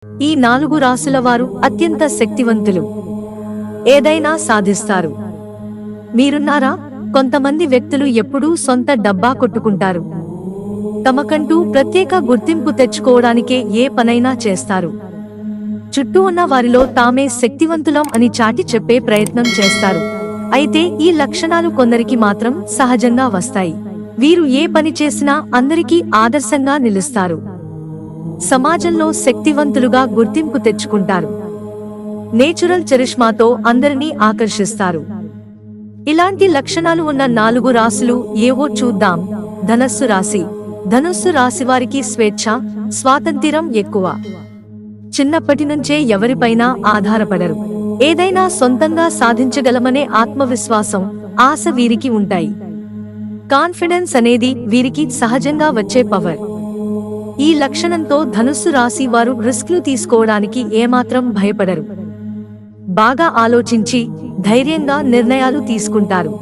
ఈ 4 రాశుల వారు అత్యంత శక్తివంతులు. ఏదైనా సాధిస్తారు. మీరున్నారా? కొంతమంది వ్యక్తులు ఎప్పుడూ సొంత డబ్బా కొట్టుకుంటారు. తమకంటూ ప్రత్యేక గుర్తింపు తెచ్చుకోవడానికే ఏ పనైనా చేస్తారు. చుట్టూ ఉన్న వారిలో తామే శక్తివంతులం అని చాటి చెప్పే ప్రయత్నం చేస్తారు. అయితే ఈ లక్షణాలు కొందరికి మాత్రం సహజంగా వస్తాయి. వీరు ఏ పని చేసినా అందరికీ ఆదర్శంగా నిలుస్తారు. సమాజంలో శక్తివంతులుగా గుర్తింపు తెచ్చుకుంటారు. నేచురల్ చరిష్మాతో అందరినీ ఆకర్షిస్తారు. ఇలాంటి లక్షణాలు ఉన్న 4 రాశులు ఏవో చూద్దాం. ధనస్సు రాశి. ధనుస్సు రాశి వారికి స్వేచ్ఛ, స్వాతంత్ర్యం ఎక్కువ. చిన్నప్పటి నుంచే ఎవరిపైనా ఆధారపడరు. ఏదైనా సొంతంగా సాధించగలమనే ఆత్మవిశ్వాసం, ఆశ వీరికి ఉంటాయి. కాన్ఫిడెన్స్ అనేది వీరికి సహజంగా వచ్చే పవర్. ఈ లక్షణంతో ధనుస్సు రాశి వారు రిస్క్లు తీసుకోవడానికి ఏమాత్రం భయపడరు. బాగా ఆలోచించి ధైర్యంగా నిర్ణయాలు తీసుకుంటారు.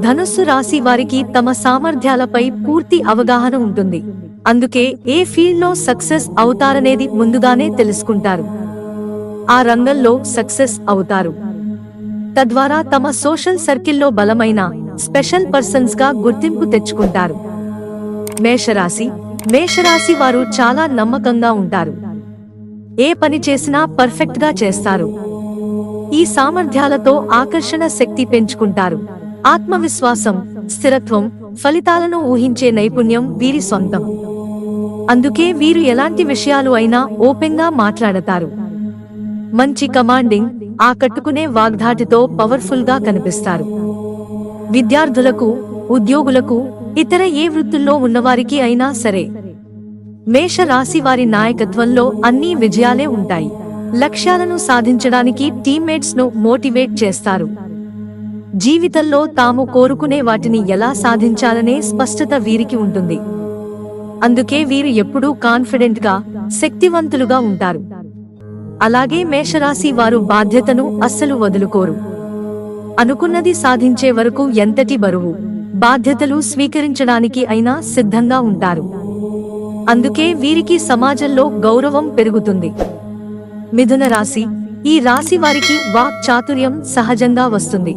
ధనుస్సు రాశి వారికి తమ సామర్థ్యాలపై పూర్తి అవగాహన ఉంటుంది. అందుకే ఏ ఫీల్డ్లో సక్సెస్ అవుతారనేది ముందుగానే తెలుసుకుంటారు. ఆ రంగంలో సక్సెస్ అవుతారు. తద్వారా తమ సోషల్ సర్కిల్లో బలమైన స్పెషల్ పర్సన్స్ గా గుర్తింపు తెచ్చుకుంటారు. మేషరాశి. మేషరాశి వారు చాలా నమ్మకంగా ఉంటారు. ఏ పని చేసినా పర్ఫెక్ట్ గా చేస్తారు. ఈ సామర్థ్యాలతో ఆకర్షణ శక్తి పెంచుకుంటారు. ఆత్మవిశ్వాసం, స్థిరత్వం, ఫలితాలను ఊహించే నైపుణ్యం వీరి సొంతం. అందుకే వీరు ఎలాంటి విషయాలు అయినా ఓపెన్ గా మాట్లాడతారు. మంచి కమాండింగ్, ఆకట్టుకునే వాగ్ధాటితో పవర్ఫుల్ గా కనిపిస్తారు. విద్యార్థులకు, ఉద్యోగులకు, ఇతర ఏ వృత్తుల్లో ఉన్నవారికి అయినా సరే మేష రాశి వారి నాయకత్వంలో అన్ని విజయాలే ఉంటాయి. లక్ష్యాలను సాధించడానికి టీమ్మేట్స్ ను మోటివేట్ చేస్తారు. జీవితంలో తాము కోరుకునే వాటిని ఎలా సాధించాలనే స్పష్టత వీరికి ఉంటుంది. అందుకే వీరు ఎప్పుడూ కాన్ఫిడెంట్ గా, శక్తివంతులుగా ఉంటారు. అలాగే మేషరాశి వారు బాధ్యతను అస్సలు వదులుకోరు. అనుకున్నది సాధించే వరకు ఎంతటి బరువు, బాధ్యతలు స్వీకరించడానికి అయినా సిద్ధంగా ఉంటారు. అందుకే వీరికి సమాజంలో గౌరవం పెరుగుతుంది. మిథున రాశి. ఈ రాశి వారికి వాక్ చాతుర్యం సహజంగా వస్తుంది.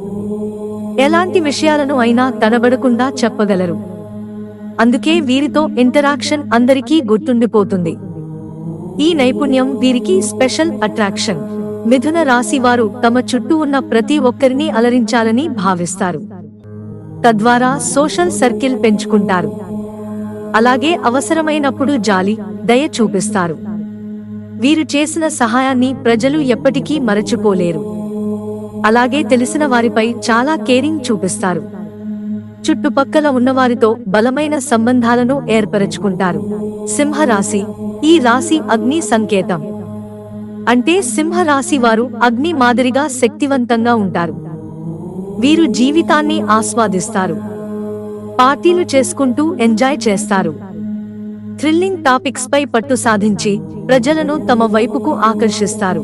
ఎలాంటి విషయాలను అయినా తడబడకుండా చెప్పగలరు. అందుకే వీరితో ఇంటరాక్షన్ అందరికీ గుర్తుండిపోతుంది. ఈ నైపుణ్యం వీరికి స్పెషల్ అట్రాక్షన్. మిథున రాశి వారు తమ చుట్టూ ఉన్న ప్రతి ఒక్కరిని అలరించాలని భావిస్తారు. తద్వారా సోషల్ సర్కిల్ పెంచుకుంటారు. అలాగే అవసరమైనప్పుడు జాలి, దయ చూపిస్తారు. వీరు చేసిన సహాయాన్ని ప్రజలు ఎప్పటికీ మరచిపోలేరు. అలాగే తెలిసిన వారిపై చాలా కేరింగ్ చూపిస్తారు. చుట్టుపక్కల ఉన్నవారితో బలమైన సంబంధాలను ఏర్పరచుకుంటారు. సింహరాశి. ఈ రాశి అగ్ని సంకేతం. అంటే సింహరాశి వారు అగ్ని మాదిరిగా శక్తివంతంగా ఉంటారు. వీరు జీవితాన్ని ఆస్వాదిస్తారు. పార్టీలు చేసుకుంటూ ఎంజాయ్ చేస్తారు. థ్రిల్లింగ్ టాపిక్స్ పై పట్టు సాధించి ప్రజలను తమ వైపుకు ఆకర్షిస్తారు.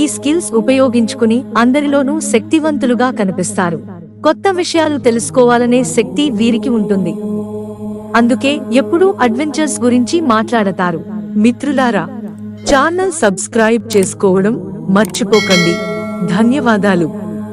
ఈ స్కిల్స్ ఉపయోగించుకుని అందరిలోనూ శక్తివంతులుగా కనిపిస్తారు. కొత్త విషయాలు తెలుసుకోవాలనే శక్తి వీరికి ఉంటుంది. అందుకే ఎప్పుడూ అడ్వెంచర్స్ గురించి మాట్లాడతారు. మిత్రులారా, ఛానల్ సబ్స్క్రైబ్ చేసుకోవడం మర్చిపోకండి. ధన్యవాదాలు.